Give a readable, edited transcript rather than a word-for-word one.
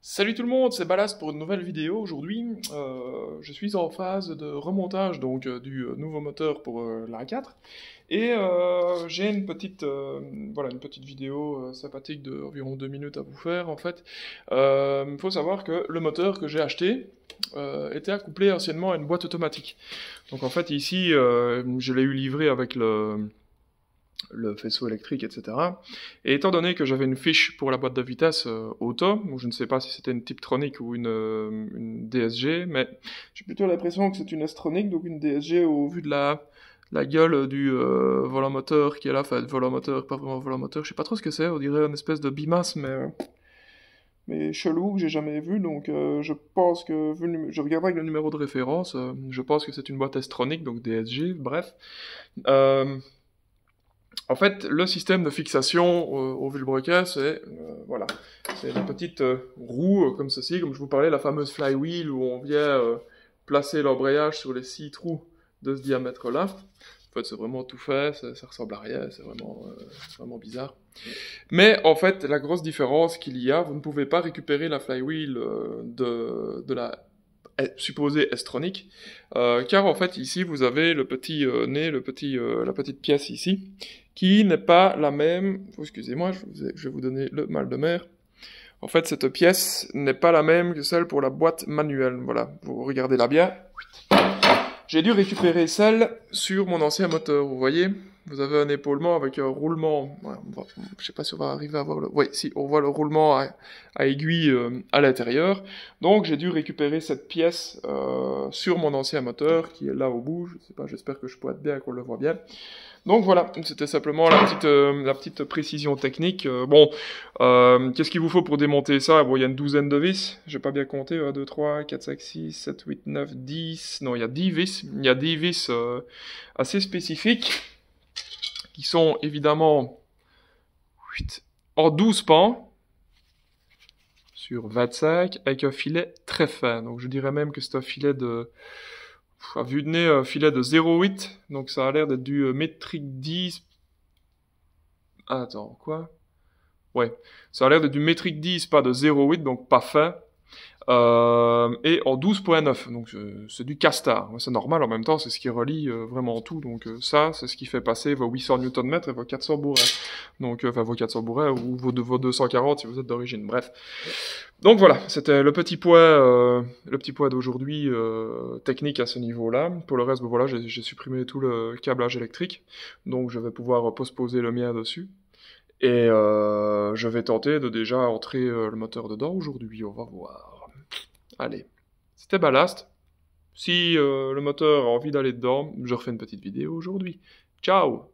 Salut tout le monde, c'est Ballast pour une nouvelle vidéo. Aujourd'hui, je suis en phase de remontage du nouveau moteur pour l'A4 et j'ai une petite vidéo sympathique d'environ 2 minutes à vous faire en fait. Il faut savoir que le moteur que j'ai acheté était accouplé anciennement à une boîte automatique. Donc en fait ici, je l'ai eu livré avec le faisceau électrique, etc. Et étant donné que j'avais une fiche pour la boîte de vitesse auto, donc je ne sais pas si c'était une Tiptronic ou une DSG, mais j'ai plutôt l'impression que c'est une S-Tronic, donc une DSG au vu de la gueule du volant moteur qui est là, enfin volant moteur, pas vraiment volant moteur, je sais pas trop ce que c'est, on dirait une espèce de bimas, mais chelou que j'ai jamais vu, donc je pense que, je regarde avec le numéro de référence, je pense que c'est une boîte S-Tronic, donc DSG, bref. Euh, En fait, le système de fixation au vilebrequin, voilà, c'est une petite roue comme ceci, comme je vous parlais, la fameuse flywheel où on vient placer l'embrayage sur les 6 trous de ce diamètre-là. En fait, c'est vraiment tout fait, ça ressemble à rien, c'est vraiment bizarre. Mais en fait, la grosse différence qu'il y a, vous ne pouvez pas récupérer la flywheel de la supposée S-Tronic, car en fait ici vous avez le petit nez, la petite pièce ici, qui n'est pas la même. Oh, excusez-moi, je vais vous donner le mal de mer. En fait, cette pièce n'est pas la même que celle pour la boîte manuelle. Voilà, vous regardez là bien. J'ai dû récupérer celle sur mon ancien moteur, vous voyez. Vous avez un épaulement avec un roulement. Ouais, je sais pas si on va arriver à voir le. Oui, si, on voit le roulement à aiguille à l'intérieur. Donc j'ai dû récupérer cette pièce sur mon ancien moteur qui est là au bout. Je sais pas, j'espère que je pourrais être bien, qu'on le voit bien. Donc voilà, c'était simplement la petite précision technique. Qu'est-ce qu'il vous faut pour démonter ça? Bon, il y a une douzaine de vis, j'ai pas bien compté, 1, 2, 3, 4, 5, 6, 7, 8, 9, 10, non, il y a 10 vis. Il y a 10 vis assez spécifiques, qui sont évidemment en 12 pans, sur 25, avec un filet très fin. Donc je dirais même que c'est un filet à vue de nez, un filet de 0,8, donc ça a l'air d'être du métrique 10. Attends, quoi? Ouais, ça a l'air d'être du métrique 10, pas de 0,8, donc pas fin. Et en 12,9, donc c'est du castar. C'est normal, en même temps, c'est ce qui relie vraiment tout. Donc ça, c'est ce qui fait passer vos 800 Nm et vos 400 bourrins. Donc, enfin, vos 400 bourrins ou vos 240 si vous êtes d'origine. Bref. Donc voilà, c'était le petit point d'aujourd'hui technique à ce niveau-là. Pour le reste, ben voilà, j'ai supprimé tout le câblage électrique. Donc je vais pouvoir postposer le mien dessus. Et je vais tenter de déjà entrer le moteur dedans aujourd'hui, on va voir. Allez, c'était Ballast. Si le moteur a envie d'aller dedans, je refais une petite vidéo aujourd'hui. Ciao!